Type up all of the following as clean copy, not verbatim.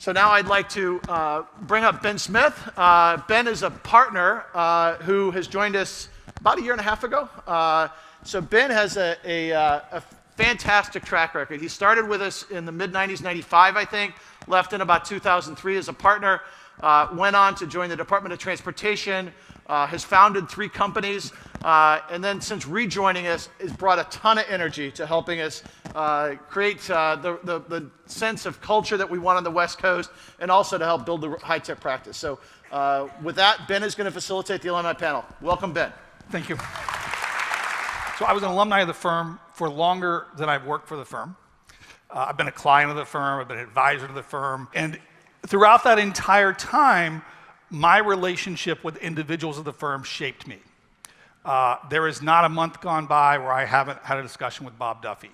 So now I'd like to bring up Ben Smith. Ben is a partner who has joined us about a year and a half ago. So Ben has a fantastic track record. He started with us in the mid-90s, 95, I think, left in about 2003 as a partner, went on to join the Department of Transportation, has founded 3 companies, and then since rejoining us, has brought a ton of energy to helping us create the sense of culture that we want on the West Coast, and also to help build the high-tech practice. So with that, Ben is going to facilitate the alumni panel. Welcome, Ben. Thank you. So I was an alumni of the firm for longer than I've worked for the firm. I've been a client of the firm, I've been an advisor to the firm, and throughout that entire time, my relationship with individuals of the firm shaped me. There is not a month gone by where I haven't had a discussion with Bob Duffy.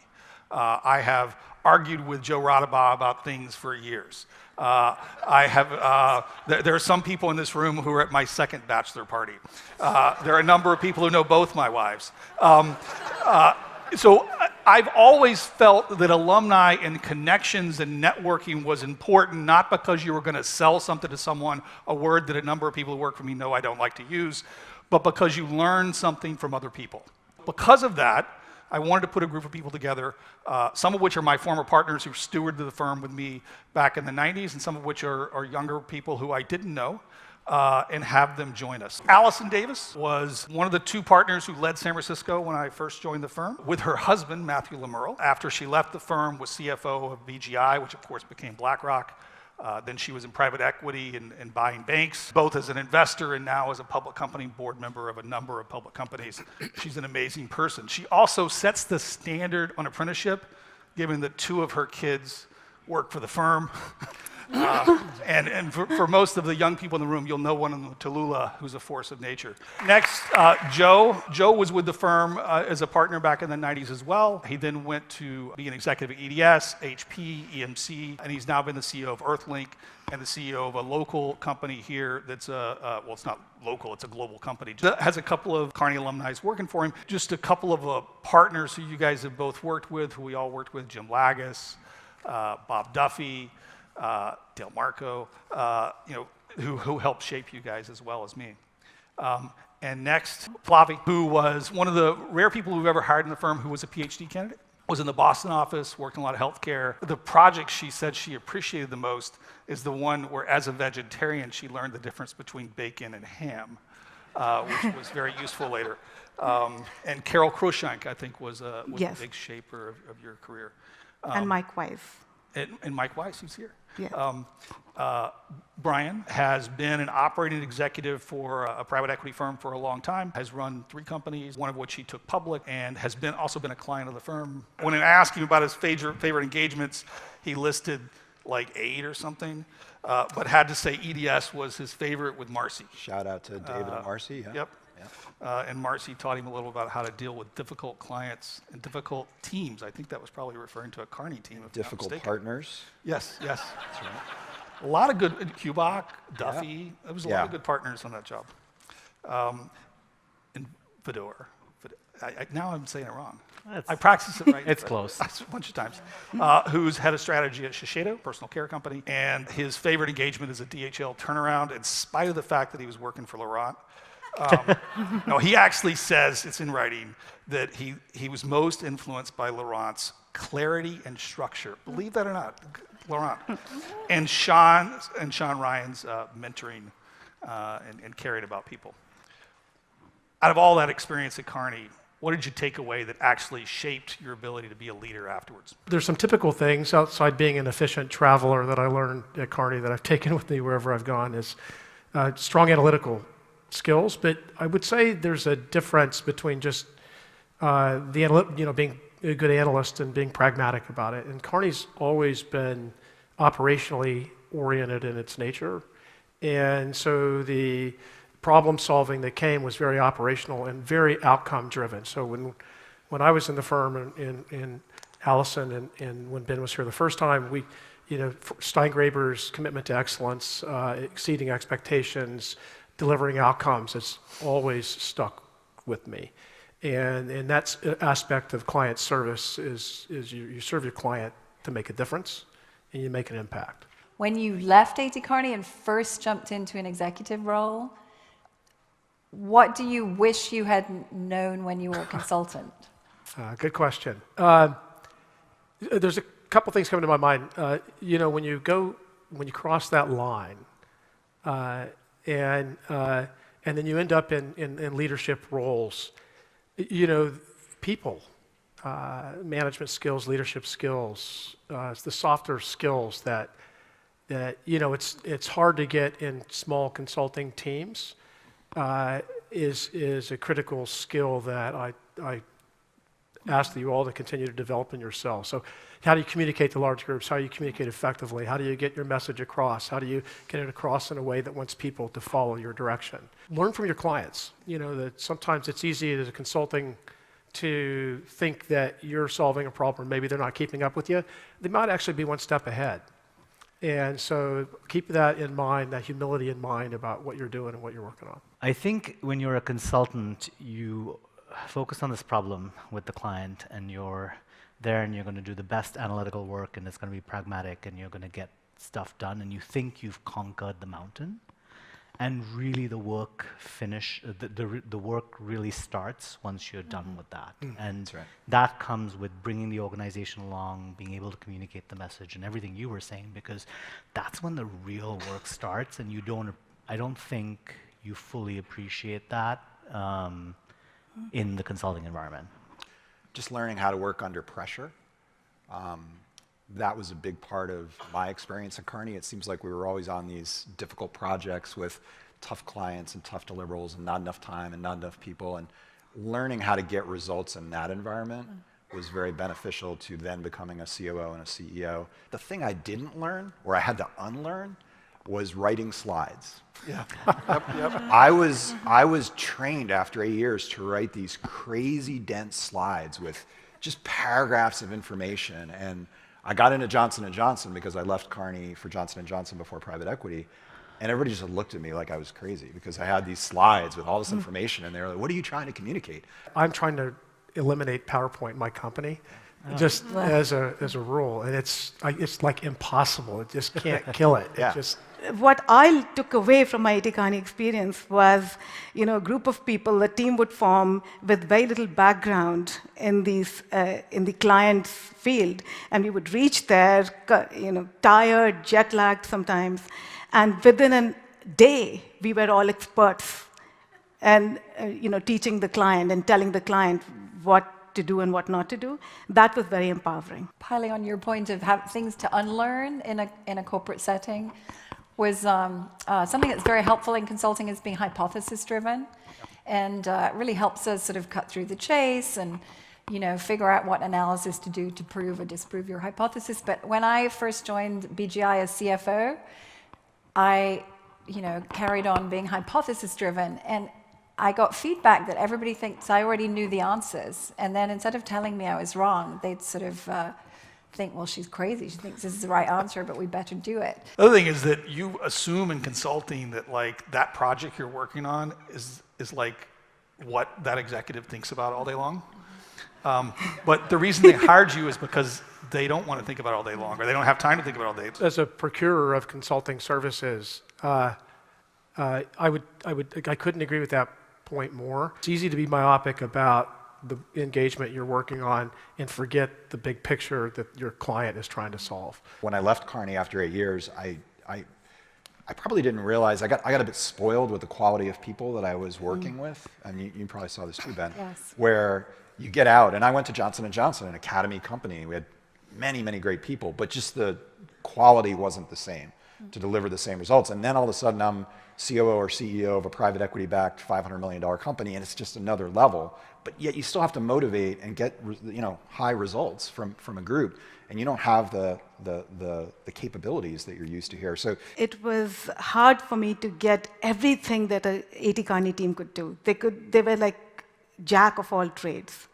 I have argued with Joe Rodabaugh about things for years. There are some people in this room who are at my second bachelor party. There are a number of people who know both my wives. So I've always felt that alumni and connections and networking was important, not because you were going to sell something to someone, a word that a number of people who work for me know I don't like to use, but because you learn something from other people. Because of that, I wanted to put a group of people together, some of which are my former partners who stewarded the firm with me back in the 90s, and some of which are younger people who I didn't know, and have them join us. Allison Davis was one of the 2 partners who led San Francisco when I first joined the firm, with her husband, Matthew Lemerle. After she left the firm, was CFO of BGI, which of course became BlackRock. Then she was in private equity and buying banks, both as an investor and now as a public company board member of a number of public companies. She's an amazing person. She also sets the standard on apprenticeship, given that 2 of her kids work for the firm. And for most of the young people in the room, you'll know one of them, Tallulah, who's a force of nature. Next, Joe. Joe was with the firm as a partner back in the 90s as well. He then went to be an executive at EDS, HP, EMC, and he's now been the CEO of Earthlink and the CEO of a local company here that's well, it's not local, it's a global company. That has a couple of Kearney alumni working for him. Just a couple of partners who you guys have both worked with, who we all worked with, Jim Lagas, Bob Duffy, Dale Marco, who helped shape you guys as well as me. And next, Flavi, who was one of the rare people we've ever hired in the firm who was a PhD candidate, was in the Boston office, worked in a lot of healthcare. The project she said she appreciated the most is the one where, as a vegetarian, she learned the difference between bacon and ham, which was very useful later. And Carol Croshank, I think, was a big shaper of your career. And Mike Weiss. And Mike Weiss, who's here. Yeah. Brian has been an operating executive for a private equity firm for a long time, has run 3 companies, one of which he took public, and has also been a client of the firm. When I asked him about his favorite engagements, he listed like 8 or something, but had to say EDS was his favorite with Marcy. Shout out to David and Marcy. Yeah. Yep. And Marcy taught him a little about how to deal with difficult clients and difficult teams. I think that was probably referring to a Kearney team. Difficult partners. Yes. That's right. A lot of good, Kubach, Duffy, there was a lot of good partners on that job. And Fedor. Now I'm saying it wrong. I practiced it right. It's close. A bunch of times. Who's head of strategy at Shiseido, personal care company, and his favorite engagement is a DHL turnaround, in spite of the fact that he was working for Laurent. No, he actually says, it's in writing, that he was most influenced by Laurent's clarity and structure. Believe that or not, Laurent. And Sean Ryan's mentoring and caring about people. Out of all that experience at Kearney, what did you take away that actually shaped your ability to be a leader afterwards? There's some typical things outside being an efficient traveler that I learned at Kearney that I've taken with me wherever I've gone is strong analytical skills, but I would say there's a difference between just being a good analyst and being pragmatic about it. And Kearney's always been operationally oriented in its nature, and so the problem solving that came was very operational and very outcome driven. So when I was in the firm in Allison and when Ben was here the first time, Steingraber's commitment to excellence, exceeding expectations, delivering outcomes has always stuck with me. And that aspect of client service is you serve your client to make a difference and you make an impact. when you left A.T. Kearney and first jumped into an executive role, what do you wish you had known when you were a consultant? Good question. There's a couple things coming to my mind. When you cross that line, and then you end up in leadership roles, people, management skills, leadership skills, the softer skills that it's hard to get in small consulting teams, is a critical skill that I ask that you all to continue to develop in yourselves. So how do you communicate to large groups? How do you communicate effectively? How do you get your message across? How do you get it across in a way that wants people to follow your direction? Learn from your clients. That sometimes it's easy as a consulting to think that you're solving a problem, maybe they're not keeping up with you. They might actually be one step ahead. And so keep that in mind, that humility in mind about what you're doing and what you're working on. I think when you're a consultant, you focus on this problem with the client, and you're there and you're going to do the best analytical work, and it's going to be pragmatic, and you're going to get stuff done, and you think you've conquered the mountain. And really the work the work really starts once you're done with that. And that comes with bringing the organization along, being able to communicate the message and everything you were saying, because that's when the real work starts, and I don't think you fully appreciate that in the consulting environment. Just learning how to work under pressure. That was a big part of my experience at Kearney. It seems like we were always on these difficult projects with tough clients and tough deliverables and not enough time and not enough people. And learning how to get results in that environment was very beneficial to then becoming a COO and a CEO. The thing I didn't learn, or I had to unlearn, was writing slides. Yeah. I was trained after 8 years to write these crazy dense slides with just paragraphs of information. And I got into Johnson & Johnson because I left Kearney for Johnson & Johnson before private equity. And everybody just looked at me like I was crazy because I had these slides with all this information, and they were like, what are you trying to communicate? I'm trying to eliminate PowerPoint in my company, just as a rule. And it's like impossible. It just can't kill it. Yeah. What I took away from my A.T. Kearney experience was, a group of people, a team would form with very little background in the client's field, and we would reach there, tired, jet-lagged sometimes, and within a day, we were all experts, and teaching the client and telling the client what to do and what not to do. That was very empowering. Piling on your point of things to unlearn in a corporate setting, was something that's very helpful in consulting is being hypothesis-driven, and it really helps us sort of cut through the chase and figure out what analysis to do to prove or disprove your hypothesis. But when I first joined BGI as CFO, I carried on being hypothesis-driven, and I got feedback that everybody thinks I already knew the answers, and then instead of telling me I was wrong, they'd sort of think, well, she's crazy. She thinks this is the right answer, but we better do it. The other thing is that you assume in consulting that that project you're working on is like what that executive thinks about all day long. But the reason they hired you is because they don't want to think about it all day long, or they don't have time to think about it all day. As a procurer of consulting services, I couldn't agree with that point more. It's easy to be myopic about the engagement you're working on and forget the big picture that your client is trying to solve. When I left Kearney after 8 years, I probably didn't realize, I got a bit spoiled with the quality of people that I was working with. And you probably saw this too, Ben. Yes. Where you get out, and I went to Johnson & Johnson, an academy company. We had many, many great people, but just the quality wasn't the same to deliver the same results. And then all of a sudden I'm COO or CEO of a private equity-backed $500 million company, and it's just another level. But yet you still have to motivate and get high results from a group, and you don't have the capabilities that you're used to here. So it was hard for me to get everything that a A.T. Kearney team could do. They were like jack of all trades.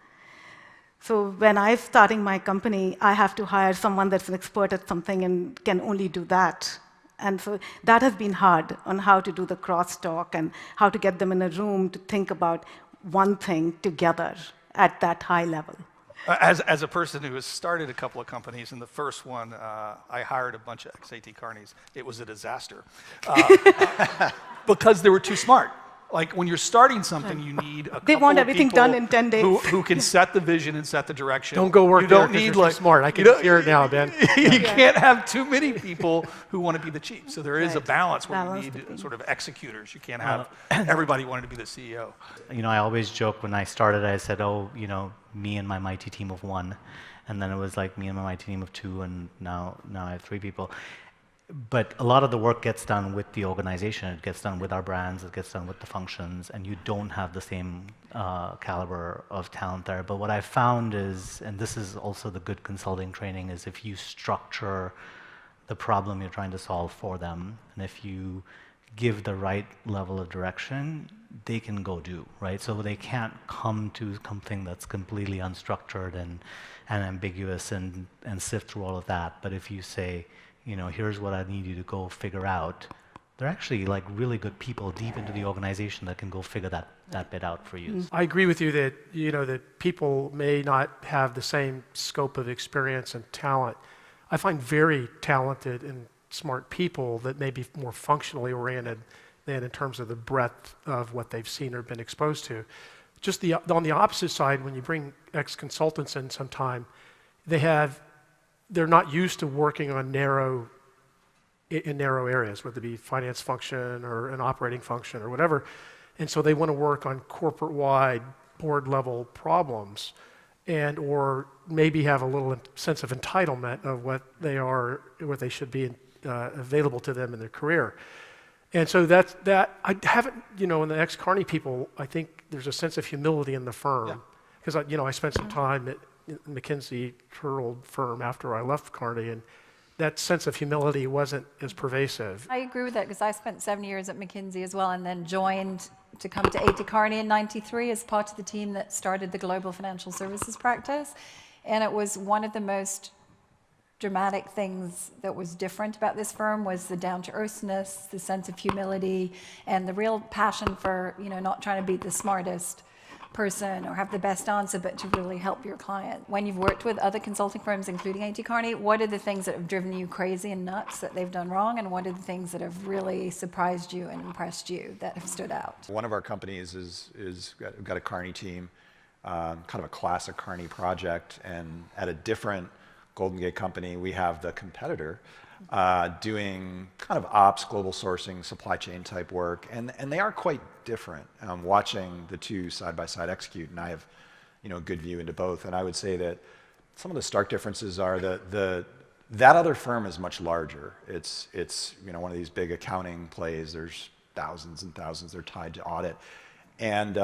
So when I'm starting my company, I have to hire someone that's an expert at something and can only do that. And so that has been hard on how to do the crosstalk and how to get them in a room to think about one thing together at that high level. As a person who has started a couple of companies, and the first one, I hired a bunch of ex-AT Kearneys. It was a disaster because they were too smart. Like when you're starting something, you need a They couple want of everything people done in 10 days. who can set the vision and set the direction. Don't go work you there don't 'cause need you're too smart. I can hear it now, Ben. You can't have too many people who want to be the chief. So there is a Right. balance where Balance you need between- sort of executors. You can't have everybody wanting to be the CEO. You know, I always joke when I started, I said, oh, you know, me and my mighty team of 1. And then it was like me and my mighty team of 2, and now I have 3 people. But a lot of the work gets done with the organization. It gets done with our brands. It gets done with the functions, and you don't have the same caliber of talent there. But what I found is, and this is also the good consulting training, is if you structure the problem you're trying to solve for them, and if you give the right level of direction, they can go do, right? So they can't come to something that's completely unstructured and ambiguous and sift through all of that. But if you say, you know, here's what I need you to go figure out, they're actually like really good people deep into the organization that can go figure that bit out for you. I agree with you that, you know, that people may not have the same scope of experience and talent. I find very talented and smart people that may be more functionally oriented than in terms of the breadth of what they've seen or been exposed to. Just on the opposite side, when you bring ex-consultants in sometime, they're not used to working on narrow areas, whether it be finance function or an operating function or whatever. And so they want to work on corporate-wide, board-level problems, and or maybe have a little sense of entitlement of what they should be available to them in their career. And so that I haven't, you know, in the ex-Kearney people, I think there's a sense of humility in the firm. Because, I spent some time at McKinsey, her old firm, after I left Kearney, and that sense of humility wasn't as pervasive. I agree with that because I spent 7 years at McKinsey as well, and then joined to come to AT Kearney in '93 as part of the team that started the global financial services practice. And it was one of the most dramatic things that was different about this firm was the down-to-earthness, the sense of humility, and the real passion for, you know, not trying to be the smartest person or have the best answer, but to really help your client. When you've worked with other consulting firms, including AT Kearney, what are the things that have driven you crazy and nuts that they've done wrong, and what are the things that have really surprised you and impressed you that have stood out? One of our companies is got a Kearney team, kind of a classic Kearney project, and at a different Golden Gate company, we have the competitor doing kind of ops, global sourcing, supply chain type work, and they are quite different. Watching the two side by side execute, and I have, you know, a good view into both. And I would say that some of the stark differences are that other firm is much larger. It's you know, one of these big accounting plays. There's thousands and thousands. They're tied to audit, and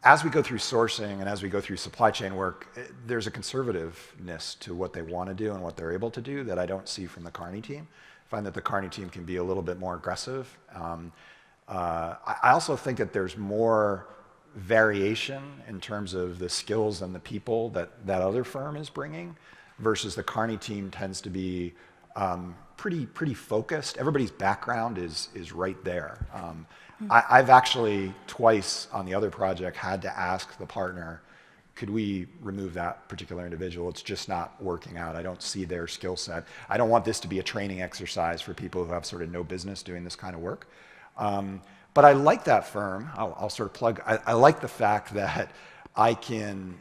as we go through sourcing and as we go through supply chain work, there's a conservativeness to what they want to do and what they're able to do that I don't see from the Kearney team. I find that the Kearney team can be a little bit more aggressive. I also think that there's more variation in terms of the skills and the people that other firm is bringing versus the Kearney team tends to be pretty focused. Everybody's background is right there. I've actually twice on the other project had to ask the partner, could we remove that particular individual? It's just not working out. I don't see their skill set. I don't want this to be a training exercise for people who have sort of no business doing this kind of work. But I like that firm. I'll sort of plug. I like the fact that I can,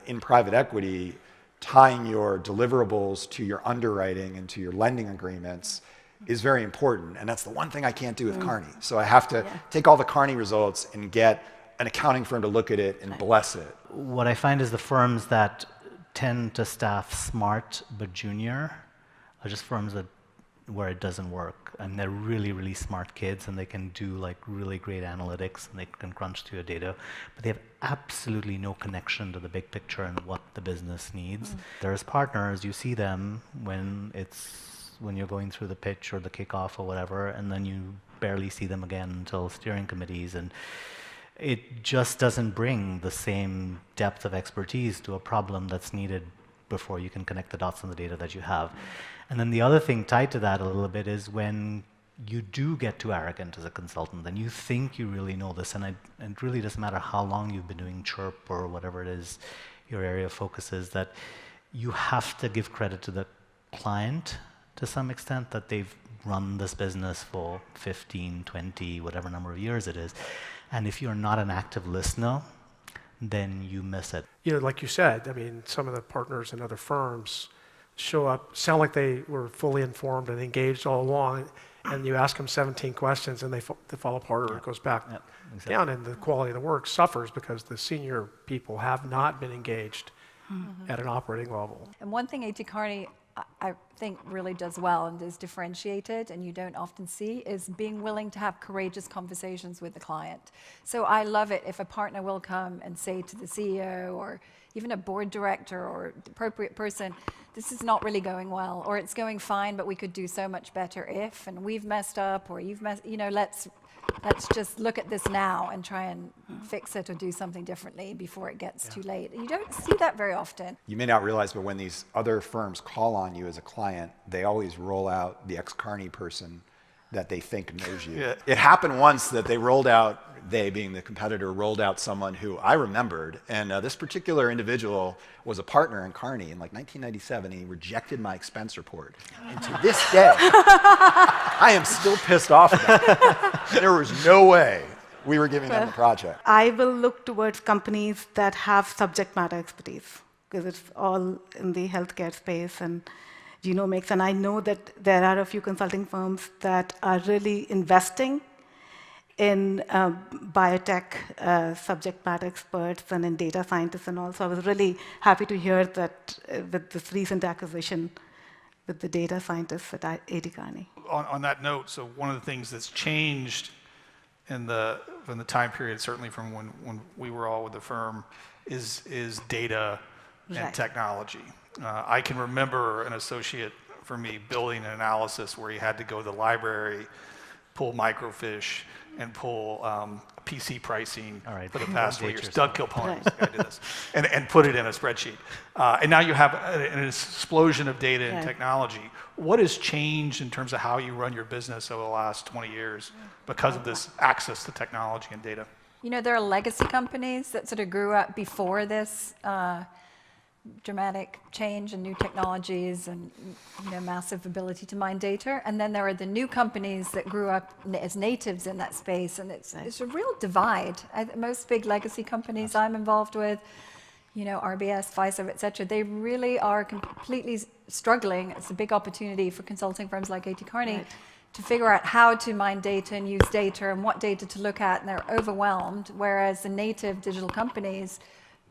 in private equity, tying your deliverables to your underwriting and to your lending agreements is very important. And that's the one thing I can't do with Kearney. So I have to take all the Kearney results and get an accounting firm to look at it and bless it. What I find is the firms that tend to staff smart but junior are just firms where it doesn't work. And they're really, really smart kids, and they can do like really great analytics, and they can crunch to your data, but they have absolutely no connection to the big picture and what the business needs. There's partners, you see them when you're going through the pitch or the kickoff or whatever, and then you barely see them again until steering committees, and it just doesn't bring the same depth of expertise to a problem that's needed before you can connect the dots on the data that you have. And then the other thing tied to that a little bit is when you do get too arrogant as a consultant, and you think you really know this, and it really doesn't matter how long you've been doing chirp or whatever it is, your area of focus is, that you have to give credit to the client to some extent, that they've run this business for 15, 20, whatever number of years it is. And if you're not an active listener, then you miss it. You know, like you said, I mean, some of the partners in other firms show up, sound like they were fully informed and engaged all along, and you ask them 17 questions and they fall apart, or it goes back down, and the quality of the work suffers because the senior people have not been engaged at an operating level. And one thing A.T. Kearney, I think, really does well and is differentiated, and you don't often see, is being willing to have courageous conversations with the client. So I love it if a partner will come and say to the CEO or even a board director or the appropriate person, this is not really going well, or it's going fine, but we could do so much better if, and we've messed up, or you've messed, you know, let's just look at this now and try and fix it or do something differently before it gets too late. You don't see that very often. You may not realize, but when these other firms call on you as a client, they always roll out the ex-Kearney person that they think knows you. Yeah. It happened once that they rolled out, they being the competitor, rolled out someone who I remembered, and this particular individual was a partner in Kearney in like 1997, and he rejected my expense report. And to this day, I am still pissed off about it. There was no way we were giving them a project. I will look towards companies that have subject matter expertise, because it's all in the healthcare space and genomics. And I know that there are a few consulting firms that are really investing in biotech subject matter experts and in data scientists and all. So I was really happy to hear that with this recent acquisition with the data scientists at A.T. Kearney. On that note, so one of the things that's changed in the time period, certainly from when we were all with the firm, is data and technology. I can remember an associate for me building an analysis where he had to go to the library, pull microfiche, and pull PC pricing for the past 4 years. Doug Kilpone, the guy did this, and put it in a spreadsheet. And now you have an explosion of data and technology. What has changed in terms of how you run your business over the last 20 years because of this access to technology and data? You know, there are legacy companies that sort of grew up before this dramatic change and new technologies and, you know, massive ability to mine data. And then there are the new companies that grew up as natives in that space. And it's a real divide. Most big legacy companies I'm involved with, you know, RBS, Pfizer, et cetera, they really are completely struggling. It's a big opportunity for consulting firms like A.T. Kearney to figure out how to mine data and use data and what data to look at, and they're overwhelmed. Whereas the native digital companies,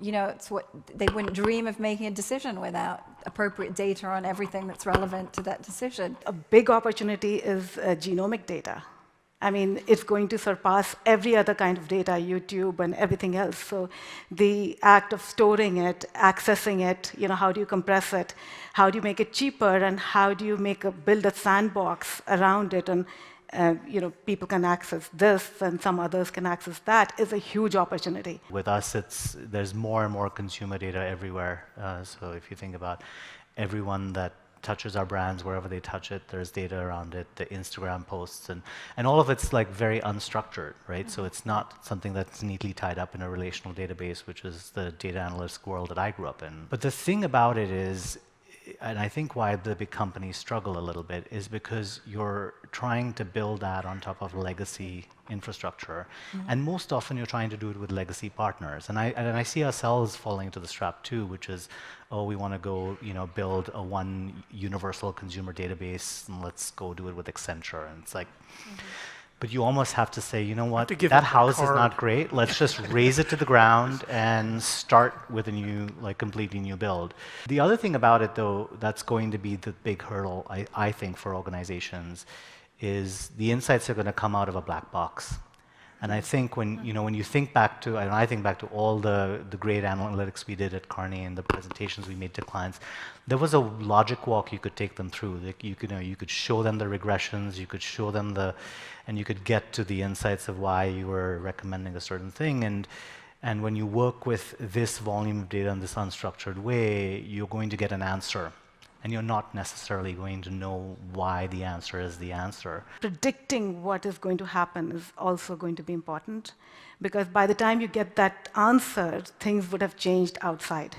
you know, it's what they wouldn't dream of making a decision without appropriate data on everything that's relevant to that decision. A big opportunity is genomic data. I mean, it's going to surpass every other kind of data, YouTube and everything else. So the act of storing it, accessing it, you know, how do you compress it? How do you make it cheaper? And how do you build a sandbox around it? And you know, people can access this and some others can access that, is a huge opportunity. With us, there's more and more consumer data everywhere. So if you think about everyone that touches our brands, wherever they touch it, there's data around it, the Instagram posts, and all of it's like very unstructured, right? So it's not something that's neatly tied up in a relational database, which is the data analyst world that I grew up in. But the thing about it is, and I think why the big companies struggle a little bit, is because you're trying to build that on top of legacy infrastructure, and most often you're trying to do it with legacy partners. And I see ourselves falling into this trap too, which is, oh, we want to go, you know, build a one universal consumer database, and let's go do it with Accenture. And it's like, but you almost have to say, you know what, that house is not great. Let's just raise it to the ground and start with a new, like completely new build. The other thing about it, though, that's going to be the big hurdle, I think, for organizations, is the insights are going to come out of a black box. And I think when you think back to, and I think back to all the great analytics we did at Kearney and the presentations we made to clients, there was a logic walk you could take them through. Like you could show them the regressions, you could show them and you could get to the insights of why you were recommending a certain thing. And when you work with this volume of data in this unstructured way, you're going to get an answer. And you're not necessarily going to know why the answer is the answer. Predicting what is going to happen is also going to be important, because by the time you get that answer, things would have changed outside.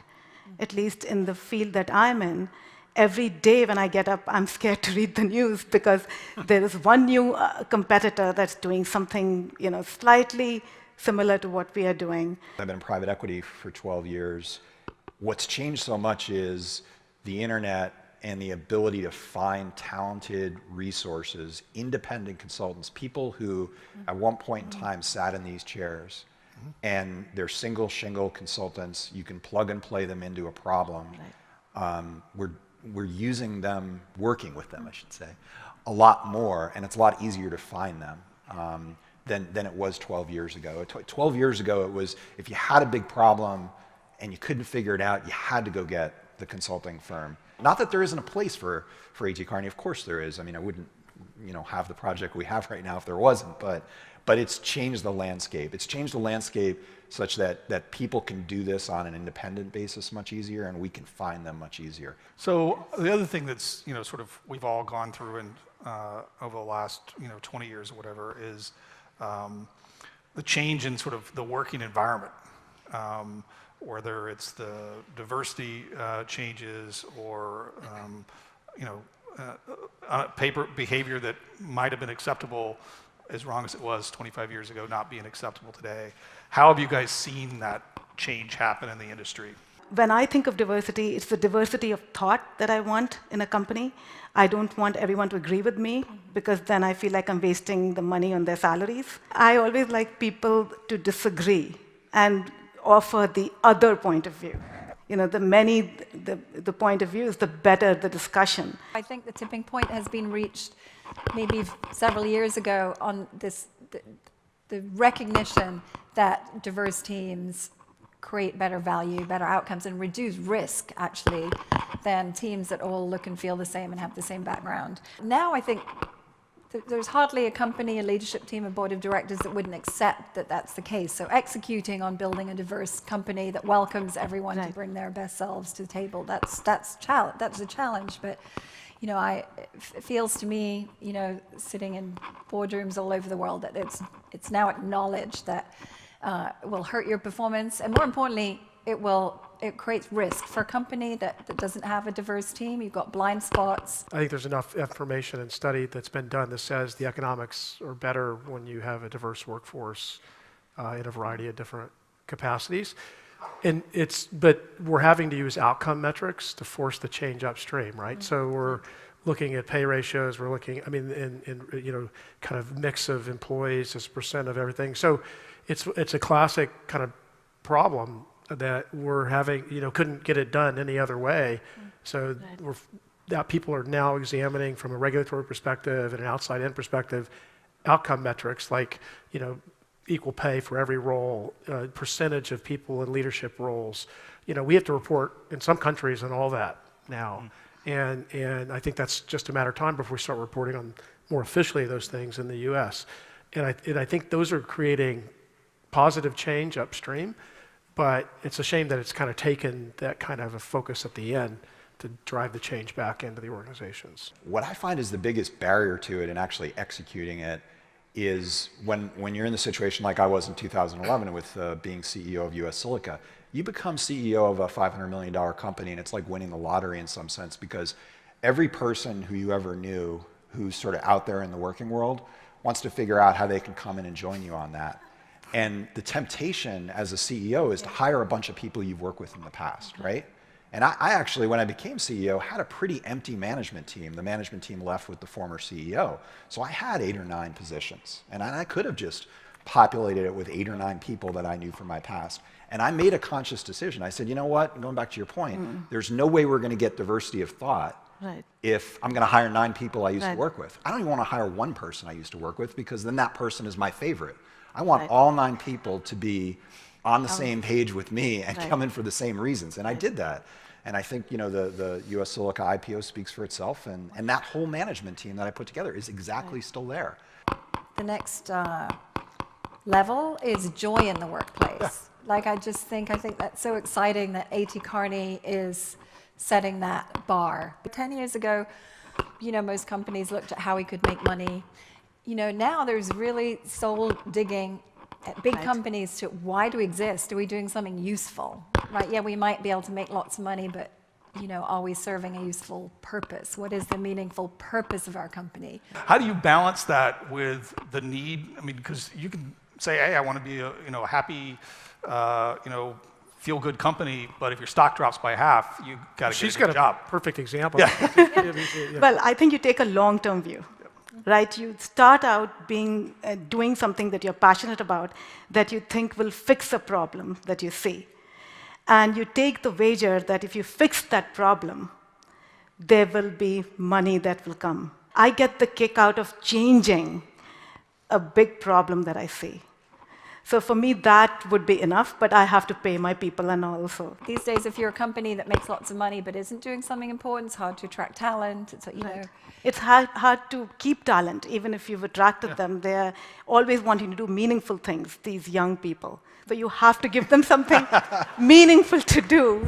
at least in the field that I'm in. Every day when I get up, I'm scared to read the news because there is one new competitor that's doing something, slightly similar to what we are doing. I've been in private equity for 12 years. What's changed so much is the internet and the ability to find talented resources, independent consultants, people who at one point in time sat in these chairs and they're single shingle consultants. You can plug and play them into a problem. Right. We're using them, working with them, I should say, a lot more, and it's a lot easier to find them than it was 12 years ago. 12 years ago, it was if you had a big problem and you couldn't figure it out, you had to go get the consulting firm. Not that there isn't a place for A.T. Kearney, of course there is. I mean, I wouldn't have the project we have right now if there wasn't, but it's changed the landscape. It's changed the landscape such that people can do this on an independent basis much easier, and we can find them much easier. So the other thing that's sort of we've all gone through and over the last 20 years or whatever is the change in sort of the working environment, whether it's the diversity changes or behavior that might have been acceptable as wrong as it was 25 years ago, not being acceptable today. How have you guys seen that change happen in the industry? When I think of diversity, it's the diversity of thought that I want in a company. I don't want everyone to agree with me because then I feel like I'm wasting the money on their salaries. I always like people to disagree and offer the other point of view. The point of view is the better the discussion. I think the tipping point has been reached maybe several years ago on this, the recognition that diverse teams create better value, better outcomes, and reduce risk, actually, than teams that all look and feel the same and have the same background. Now I think there's hardly a company, a leadership team, a board of directors that wouldn't accept that that's the case. So executing on building a diverse company that welcomes everyone to bring their best selves to the table, that's a challenge. But it feels to me, sitting in boardrooms all over the world, that it's now acknowledged that it will hurt your performance, and more importantly, it creates risk for a company that doesn't have a diverse team. You've got blind spots. I think there's enough information and study that's been done that says the economics are better when you have a diverse workforce in a variety of different capacities. But we're having to use outcome metrics to force the change upstream, right? So we're looking at pay ratios. We're looking, in kind of mix of employees as percent of everything. So it's a classic kind of problem that we're having, couldn't get it done any other way. So people are now examining from a regulatory perspective and an outside-in perspective outcome metrics like, equal pay for every role, percentage of people in leadership roles. We have to report in some countries on all that now. And I think that's just a matter of time before we start reporting on more officially those things in the US. And I think those are creating positive change upstream, but it's a shame that it's kind of taken that kind of a focus at the end to drive the change back into the organizations. What I find is the biggest barrier to it and actually executing it is when you're in the situation like I was in 2011 with being CEO of US Silica. You become CEO of a $500 million company, and it's like winning the lottery in some sense, because every person who you ever knew who's sort of out there in the working world wants to figure out how they can come in and join you on that. And the temptation as a CEO is to hire a bunch of people you've worked with in the past, right? And I actually, when I became CEO, had a pretty empty management team. The management team left with the former CEO. So I had 8 or 9 positions. And I could have just populated it with 8 or 9 people that I knew from my past. And I made a conscious decision. I said, you know what, going back to your point, there's no way we're going to get diversity of thought if I'm going to hire 9 people I used to work with. I don't even want to hire 1 person I used to work with, because then that person is my favorite. I want all 9 people to be on the same page with me and come in for the same reasons. And I did that. And I think, the US Silica IPO speaks for itself, and that whole management team that I put together is exactly still there. The next level is joy in the workplace. Like, I think that's so exciting that A.T. Kearney is setting that bar. 10 years ago, most companies looked at how we could make money. Now there's really soul digging at big companies to why do we exist? Are we doing something useful? right, yeah, we might be able to make lots of money, but are we serving a useful purpose? What is the meaningful purpose of our company? How do you balance that with the need? I mean, because you can say, hey, I want to be a happy, feel-good company, but if your stock drops by half, you got to get a good job. Perfect example. Well, I think you take a long-term view, right? You start out doing something that you're passionate about, that you think will fix a problem that you see. And you take the wager that if you fix that problem, there will be money that will come. I get the kick out of changing a big problem that I see. So for me, that would be enough, but I have to pay my people and also. These days, if you're a company that makes lots of money but isn't doing something important, it's hard to attract talent. It's, It's hard to keep talent, even if you've attracted them. They're always wanting to do meaningful things, these young people. So you have to give them something meaningful to do.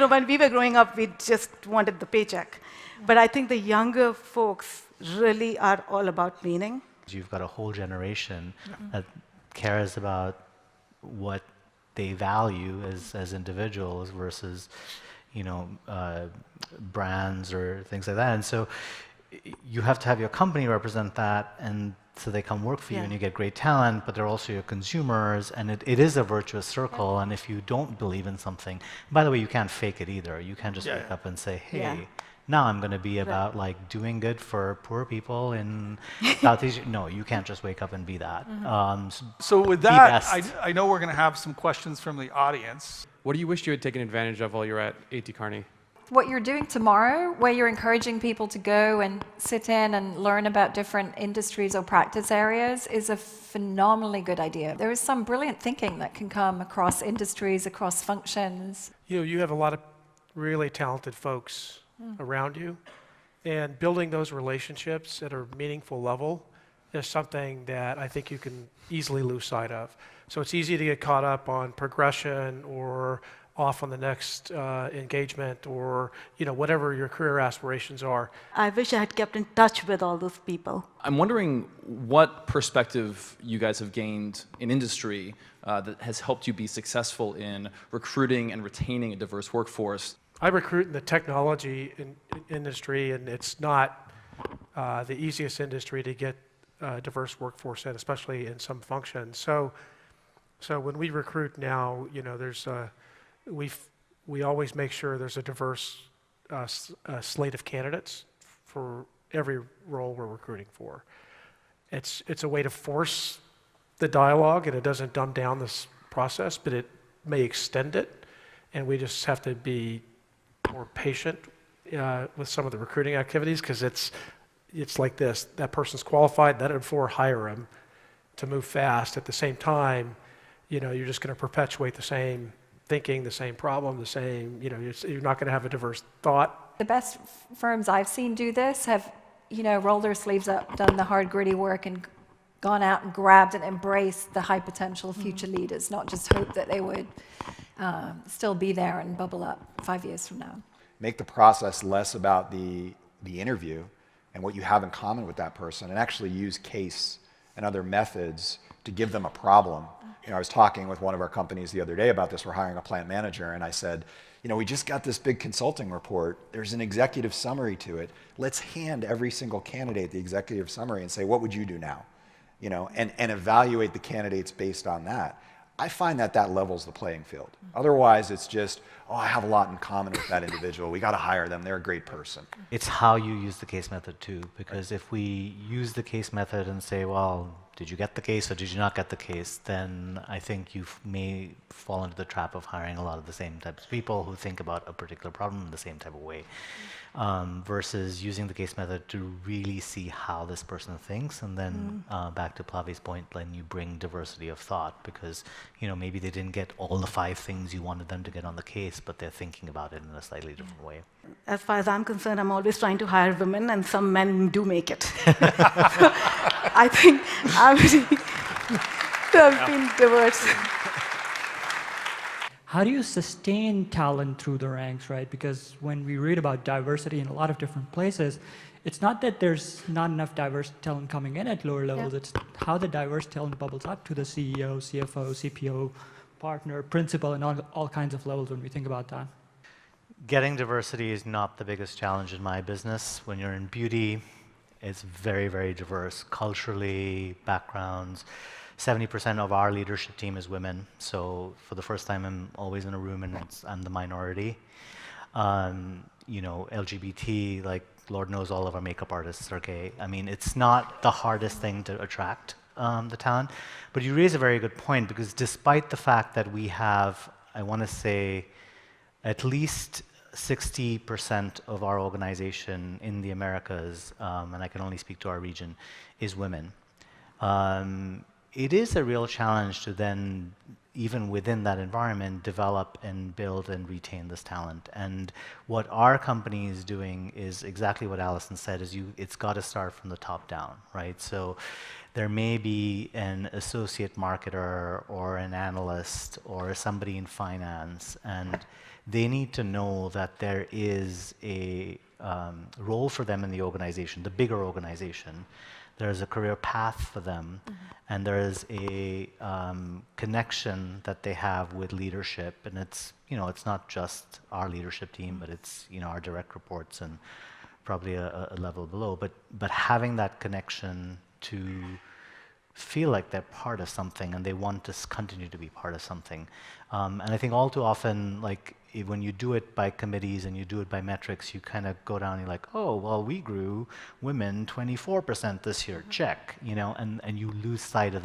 When we were growing up, we just wanted the paycheck. But I think the younger folks really are all about meaning. You've got a whole generation that cares about what they value as individuals versus, brands or things like that. And so you have to have your company represent that, and so they come work for you and you get great talent, but they're also your consumers, and it is a virtuous circle. And if you don't believe in something, by the way, you can't fake it either. You can't just wake up and say, hey, now I'm going to be about doing good for poor people in Southeast. No, you can't just wake up and be that. So with that, I know we're going to have some questions from the audience. What do you wish you had taken advantage of while you were at A.T. Kearney? What you're doing tomorrow, where you're encouraging people to go and sit in and learn about different industries or practice areas, is a phenomenally good idea. There is some brilliant thinking that can come across industries, across functions. You have a lot of really talented folks around you, and building those relationships at a meaningful level is something that I think you can easily lose sight of. So it's easy to get caught up on progression or off on the next engagement or whatever your career aspirations are. I wish I had kept in touch with all those people. I'm wondering what perspective you guys have gained in industry that has helped you be successful in recruiting and retaining a diverse workforce. I recruit in the technology industry, and it's not the easiest industry to get a diverse workforce in, especially in some functions. So when we recruit now, there's we always make sure there's a diverse slate of candidates for every role we're recruiting for. It's a way to force the dialogue, and it doesn't dumb down this process, but it may extend it, and we just have to be more patient with some of the recruiting activities, because it's like this: that person's qualified, therefore hire him to move fast. At the same time, you're just going to perpetuate the same thinking, the same problem, the same, you're not going to have a diverse thought. The best firms I've seen do this have, rolled their sleeves up, done the hard, gritty work, and gone out and grabbed and embraced the high potential future leaders, not just hope that they would still be there and bubble up 5 years from now. Make the process less about the interview and what you have in common with that person, and actually use case and other methods to give them a problem. I was talking with one of our companies the other day about this. We're hiring a plant manager, and I said, we just got this big consulting report. There's an executive summary to it. Let's hand every single candidate the executive summary and say, what would you do now? And evaluate the candidates based on that. I find that levels the playing field. Otherwise, it's just, I have a lot in common with that individual. We got to hire them. They're a great person. It's how you use the case method too, because if we use the case method and say, well, did you get the case or did you not get the case, then I think you may fall into the trap of hiring a lot of the same types of people who think about a particular problem in the same type of way, versus using the case method to really see how this person thinks. And then back to Plavi's point, then you bring diversity of thought, because maybe they didn't get all the 5 things you wanted them to get on the case, but they're thinking about it in a slightly different way. As far as I'm concerned, I'm always trying to hire women, and some men do make it. I think I've been diverse. How do you sustain talent through the ranks, right? Because when we read about diversity in a lot of different places, it's not that there's not enough diverse talent coming in at lower levels, it's how the diverse talent bubbles up to the CEO, CFO, CPO partner, principal, and all kinds of levels when we think about that? Getting diversity is not the biggest challenge in my business. When you're in beauty, it's very, very diverse, culturally, backgrounds. 70% of our leadership team is women, so for the first time I'm always in a room and I'm the minority. You know, LGBT, like Lord knows all of our makeup artists are gay. I mean, it's not the hardest thing to attract the talent, but you raise a very good point, because despite the fact that we have, I want to say, at least 60% of our organization in the Americas, and I can only speak to our region, is women. It is a real challenge to then, even within that environment, develop and build and retain this talent. And what our company is doing is exactly what Allison said, is it's got to start from the top down, right? So there may be an associate marketer or an analyst or somebody in finance, and they need to know that there is a role for them in the organization, the bigger organization. There's a career path for them, and there is a connection that they have with leadership. And it's, you know, it's not just our leadership team, but it's, you know, our direct reports and probably a level below. But having that connection to feel like they're part of something and they want to continue to be part of something. And I think all too often, like, when you do it by committees and you do it by metrics, you kind of go down and you're like, oh, well, we grew women 24% this year, check, you know, and you lose sight of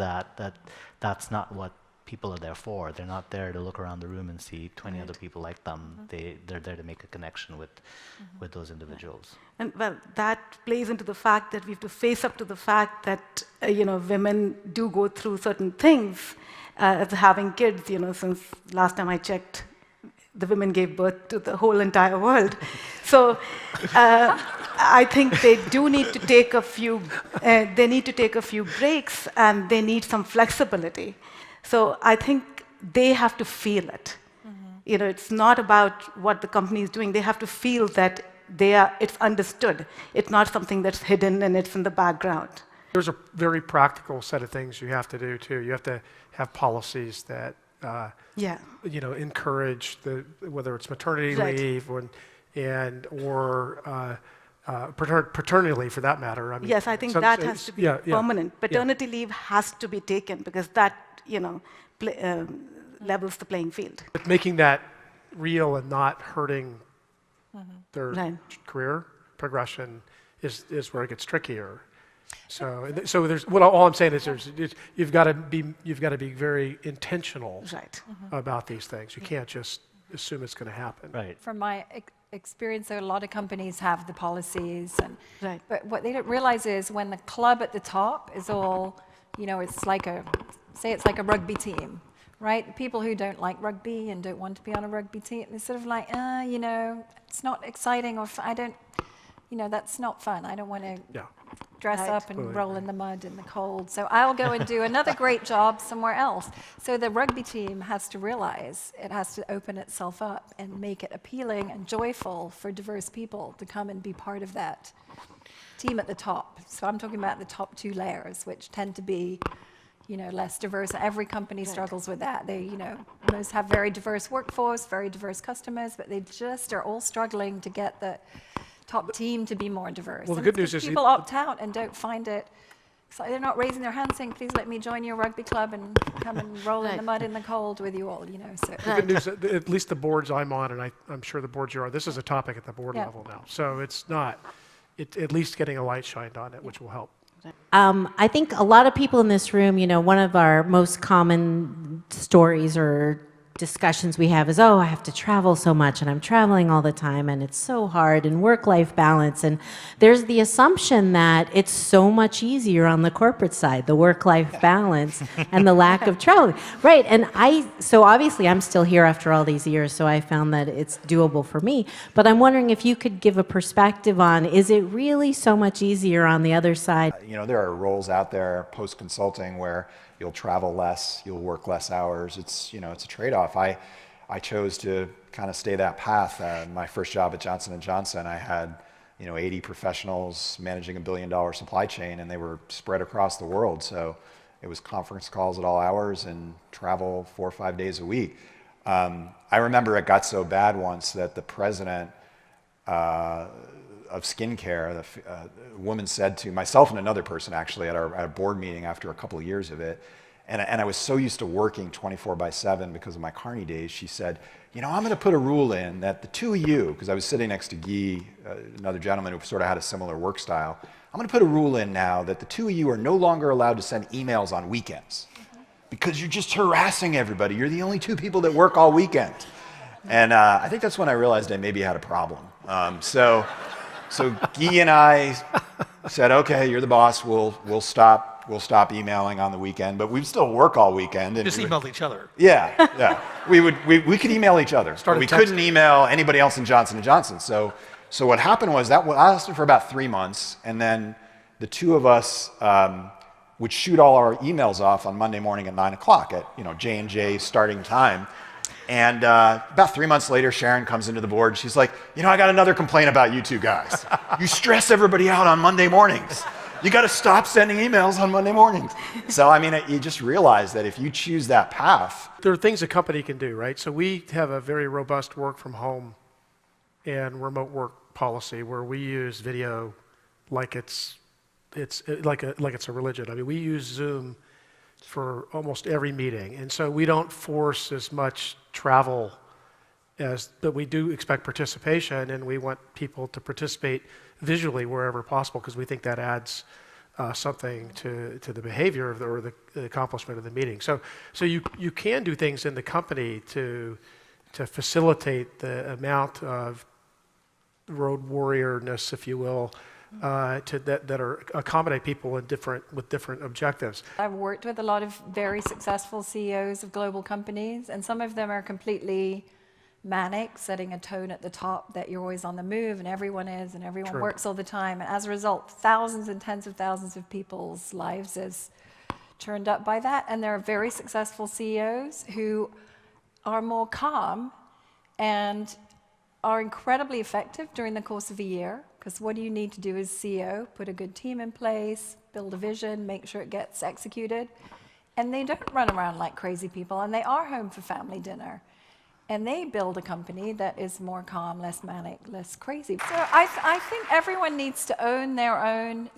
that's not what people are there for. They're not there to look around the room and see 20 other people like them. They're there to make a connection with those individuals. And well, that plays into the fact that we have to face up to the fact that you know, women do go through certain things. As having kids, you know, since last time I checked, the women gave birth to the whole entire world. So I think they do need to take a few. They need to take a few breaks, and they need some flexibility. So I think they have to feel it. You know, it's not about what the company is doing. They have to feel that it's understood. It's not something that's hidden and it's in the background. There's a very practical set of things you have to do too. You have to have policies that you know, encourage whether it's maternity leave or paternity leave for that matter. I mean, yes, I think that has to be permanent. Paternity leave has to be taken, because that, you know, levels the playing field. But making that real and not hurting their career progression is where it gets trickier. So there's all I'm saying is you've got to be very intentional about these things. You can't just assume it's going to happen. Right. From my experience, a lot of companies have the policies, but what they don't realize is when the club at the top is all, you know, it's like a rugby team, right? People who don't like rugby and don't want to be on a rugby team, they're sort of like, you know, it's not exciting, or I don't, you know, that's not fun. I don't want to dress up and roll in the mud in the cold. So I'll go and do another great job somewhere else. So the rugby team has to realize it has to open itself up and make it appealing and joyful for diverse people to come and be part of that team at the top. So I'm talking about the top two layers, which tend to be, you know, less diverse. Every company struggles with that. They, you know, most have very diverse workforce, very diverse customers, but they just are all struggling to get the top team to be more diverse. Well, the good news is people opt out and don't find it. So they're not raising their hand saying, please let me join your rugby club and come and roll in the mud in the cold with you all, you know. So. The good news, at least the boards I'm on, and I'm sure the boards you're on, this is a topic at the board level now. So it's not, at least getting a light shined on it, which will help. I think a lot of people in this room, you know, one of our most common stories or discussions we have is, oh, I have to travel so much and I'm traveling all the time and it's so hard, and work-life balance. And there's the assumption that it's so much easier on the corporate side, the work-life balance and the lack of traveling. Right, and so obviously I'm still here after all these years, so I found that it's doable for me. But I'm wondering if you could give a perspective on, is it really so much easier on the other side? You know, there are roles out there post-consulting where you'll travel less, you'll work less hours. It's, you know, it's a trade-off. I chose to kind of stay that path. My first job at Johnson & Johnson, I had, you know, 80 professionals managing $1 billion supply chain, and they were spread across the world. So It was conference calls at all hours and travel 4 or 5 days a week. I remember it got so bad once that the president of skincare, the woman said to myself and another person actually at a board meeting after a couple of years of it, and I was so used to working 24/7 because of my Kearney days, she said, you know, I'm going to put a rule in that the two of you, because I was sitting next to Guy, another gentleman who sort of had a similar work style, I'm going to put a rule in now that the two of you are no longer allowed to send emails on weekends because you're just harassing everybody. You're the only two people that work all weekend. And I think that's when I realized I maybe had a problem. So Guy and I said, okay, you're the boss. We'll stop emailing on the weekend, but we'd still work all weekend. And Just emailed each other. Yeah. We could email each other. Started We texting. couldn't email anybody else in Johnson & Johnson. So what happened was that lasted for about 3 months, and then the two of us would shoot all our emails off on Monday morning at 9 o'clock at J&J starting time. And about 3 months later, Sharon comes into the board. And she's like, I got another complaint about you two guys. You stress everybody out on Monday mornings. You got to stop sending emails on Monday mornings. So, you just realize that if you choose that path. There are things a company can do, right? So we have a very robust work from home and remote work policy where we use video like it's a religion. We use Zoom for almost every meeting, and so we don't force as much travel but we do expect participation, and we want people to participate visually wherever possible because we think that adds something to the behavior or the accomplishment of the meeting. So you can do things in the company to facilitate the amount of road warriorness, if you will, that are accommodate people with different objectives. I've worked with a lot of very successful CEOs of global companies, and some of them are completely manic, setting a tone at the top that you're always on the move, and everyone is, and everyone works all the time. And as a result, thousands and tens of thousands of people's lives is turned up by that. And there are very successful CEOs who are more calm and are incredibly effective during the course of a year, because what do you need to do as CEO? Put a good team in place, build a vision, make sure it gets executed. And they don't run around like crazy people, and they are home for family dinner. And they build a company that is more calm, less manic, less crazy. So I think everyone needs to own their own,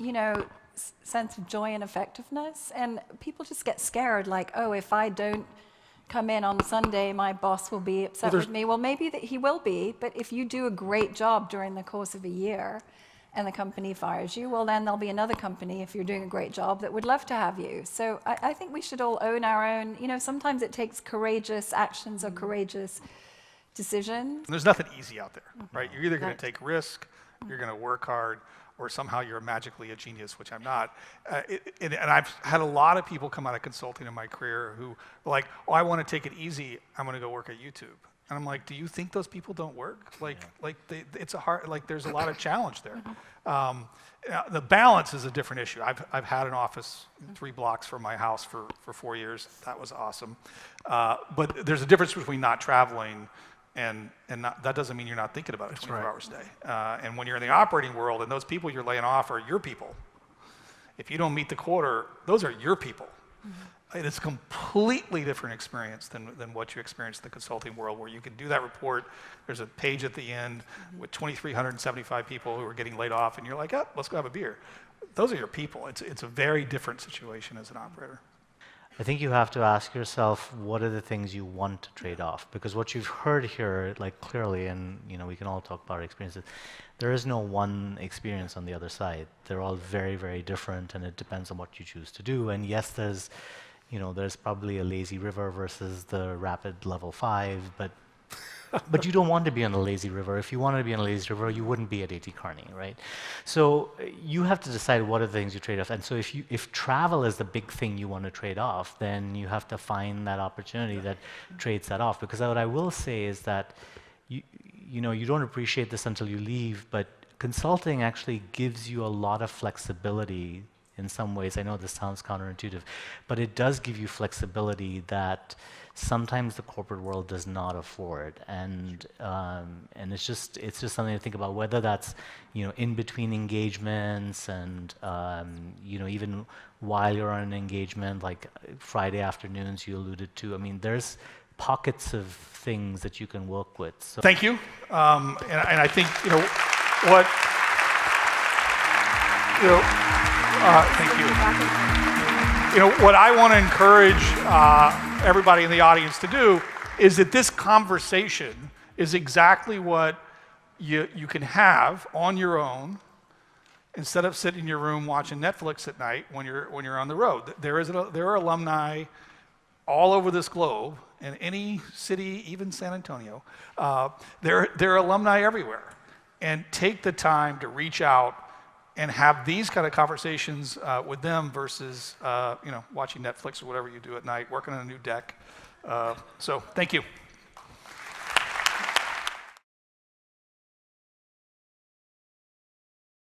sense of joy and effectiveness. And people just get scared, like, oh, if I don't come in on Sunday, my boss will be upset with me. Well, maybe that he will be, but if you do a great job during the course of a year and the company fires you, well, then there'll be another company, if you're doing a great job, that would love to have you. So I think we should all own our own. Sometimes it takes courageous actions or courageous decisions. And there's nothing easy out there, right? You're either going to take risk, you're going to work hard, or somehow you're magically a genius, which I'm not. And I've had a lot of people come out of consulting in my career who are like, oh, I want to take it easy, I'm going to go work at YouTube. And I'm like, do you think those people don't work? It's a hard, there's a lot of challenge there. The balance is a different issue. I've had an office 3 blocks from my house for 4 years. That was awesome. But there's a difference between not traveling and that doesn't mean you're not thinking about it 24 hours a day. And when you're in the operating world, and those people you're laying off are your people. If you don't meet the quota, those are your people. And it's a completely different experience than what you experience in the consulting world, where you can do that report. There's a page at the end with 2,375 people who are getting laid off, and you're like, oh, let's go have a beer. Those are your people. It's a very different situation as an operator. I think you have to ask yourself, what are the things you want to trade off? Because what you've heard here, clearly, and we can all talk about our experiences, there is no one experience on the other side. They're all very, very different, and it depends on what you choose to do. And yes, there's probably a lazy river versus the rapid level 5, but you don't want to be on a lazy river. If you wanted to be on a lazy river, you wouldn't be at AT Kearney, right? So you have to decide what are the things you trade off. And so if travel is the big thing you want to trade off, then you have to find that opportunity that trades that off. Because what I will say is that you don't appreciate this until you leave, but consulting actually gives you a lot of flexibility in some ways. I know this sounds counterintuitive, but it does give you flexibility that sometimes the corporate world does not afford, and it's just something to think about, whether that's in between engagements and even while you're on an engagement, like Friday afternoons you alluded to. I mean, there's pockets of things that you can work with. So thank you, and I think what thank you. What I want to encourage everybody in the audience to do is that this conversation is exactly what you can have on your own instead of sitting in your room watching Netflix at night when you're on the road. There are alumni all over this globe, in any city, even San Antonio. There are alumni everywhere, and take the time to reach out and have these kind of conversations with them versus watching Netflix or whatever you do at night, working on a new deck. So thank you.